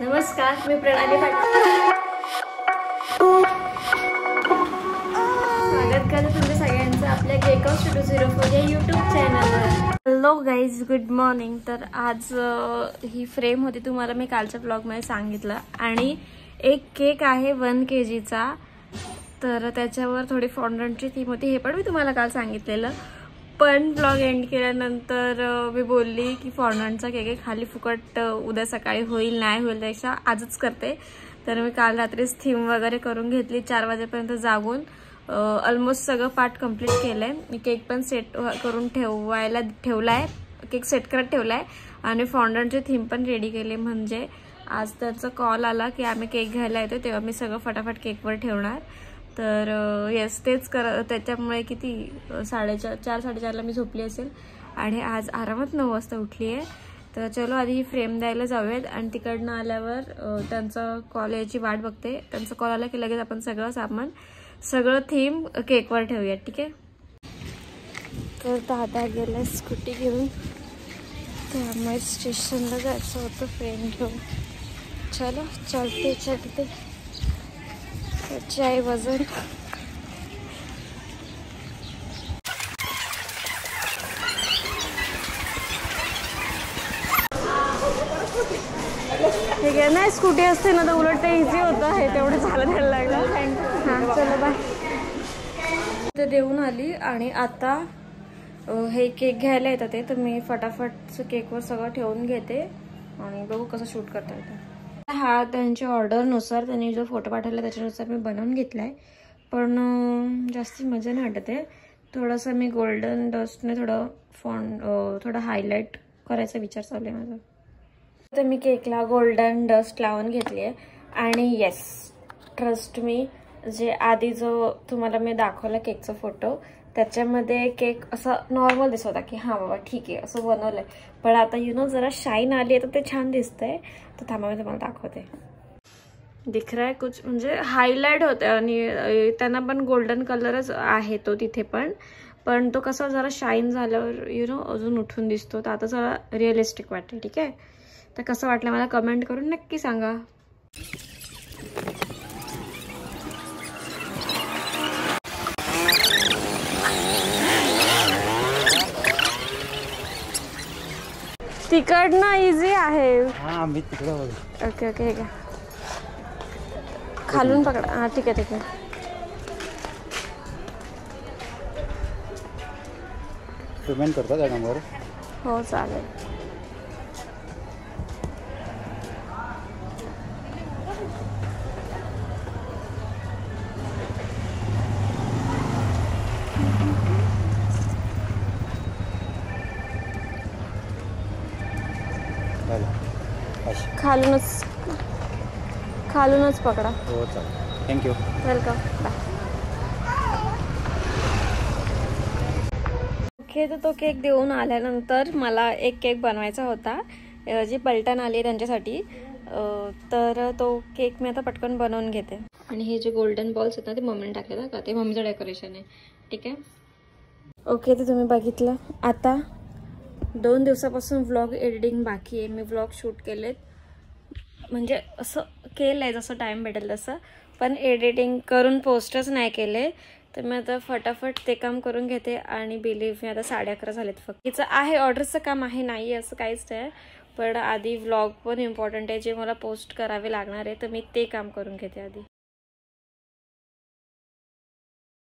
नमस्कार, मी प्रणाली पाटील. स्वागत करते तुमच्या सगळ्यांचं आपल्या केक ऑफ 204 या यूट्यूब चॅनलवर. Hello guys, good morning. तर आज ही फ्रेम होती, तुम्हाला मी कालच्या ब्लॉगमध्ये सांगितलं. आणि एक केक आहे 1 kgचा, तर त्याच्यावर थोडी फॉन्डंटची थीम होती, हे पण मी तुम्हाला काल सांगितलेलं. पण ब्लॉग एंड केल्यानंतर मी बोलली की फॉन्डंटचा केक आहे, खाली फुकट उद्या सकाळी होईल नाही होईल त्यापेक्षा आजच करते. तर मी काल रात्रीच थीम वगैरे करून घेतली, 4 वाजेपर्यंत जागून ऑलमोस्ट सगळं पार्ट कंप्लीट केलंय. मी केक पण सेट करून ठेवलाय, केक सेट करत ठेवलाय आणि फॉन्डंटची थीम पण रेडी केली. म्हणजे आज त्यांचा कॉल आला की आम्ही केक घ्यायला येतो, तेव्हा मी सगळं फटाफट केकवर ठेवणार. तर येस, तेच त्याच्यामुळे किती 4:30ला मी झोपली असेल आणि आज आरामात 9 वाजता उठली आहे. तर चलो आधी ही फ्रेम द्यायला जाऊयात आणि तिकडनं आल्यावर त्यांचा कॉल यायची वाट बघते. त्यांचा कॉल आला की लगेच आपण सगळं सामान सगळं थीम केकवर ठेवूयात, ठीक आहे. तर दादा गेला स्कूटी घेऊन, त्यामुळे स्टेशनला जायचं होतं फ्रेम घेऊन. चलो चलते चलते चाय वजन. ठीक आहे, नाही स्कूटी असते ना तर उलट ते इझी होतं, हे तेवढं चालत यायला लागलं. हां चलो बाय. ते देऊन आली आणि आता हे केक घ्यायला येतात ते, तर मी फटाफट केकवर सगळं ठेवून घेते आणि बघू कसं शूट करता येतं. हा त्यांच्या ऑर्डरनुसार त्यांनी जो फोटो पाठवला त्याच्यानुसार मी बनवून घेतलाय, पण जास्ती मजा नाही वाटत आहे. थोडंसं मी गोल्डन डस्टने थोडं हायलाइट करायचा विचार चालू आहे माझा. तर मी केकला गोल्डन डस्ट लावून घेतली आहे आणि येस, ट्रस्ट मी, जे आधी जो तुम्हाला मी दाखवला केकचा फोटो त्याच्यामध्ये केक असा नॉर्मल दिसत होता की हां बाबा ठीक आहे असं बनवलंय, पण आता जरा शाईन आली आहे तर ते छान दिसतंय. तर थांबा मी तुम्हाला दाखवते. दिख रहा है कुछ, म्हणजे हायलाइट होते आणि त्यांना पण गोल्डन कलरच आहे तो तिथे पण तो कसा जरा शाईन झाल्यावर अजून उठून दिसतो. तर आता जरा रिअलिस्टिक वाटते, ठीक आहे. तर कसं वाटलं मला कमेंट करून नक्की सांगा. तिकडनं इझी आहे. मी तिकडे. ओके ओके, हे घ्या, खालून पकडा. हां ठीक आहे ठीक आहे. पेमेंट करता त्या नंबर? हो चालेल. खालूनच पकडा. हो चालेल, थँक्यू, वेलकम, बाय. ओके, तर तो केक देऊन आल्यानंतर मला एक केक बनवायचा होता, जी पलटण आली आहे त्यांच्यासाठी. तर तो केक मी आता पटकन बनवून घेते. आणि हे जे गोल्डन बॉल्स आहेत ना ते मम्मीने टाकले का, ते मम्मीचं डेकोरेशन आहे, ठीक आहे. ओके, तर तुम्ही बघितलं. आता 2 दिवसापासून व्लॉग एडिटिंग बाकी आहे. मी व्लॉग शूट केलेत, म्हणजे असं केलं आहे जसं टाईम भेटेल तसं, पण एडिटिंग करून पोस्टच नाही केले. तर मी आता फटाफट ते काम करून घेते. आणि बिलीव्ह मी आता 11:30 झालेत फक्त. तिचं आहे ऑर्डरचं काम आहे, नाही असं काहीच नाही, पण आधी व्लॉग पण इम्पॉर्टंट आहे, जे मला पोस्ट करावे लागणार आहे, तर मी ते काम करून घेते आधी.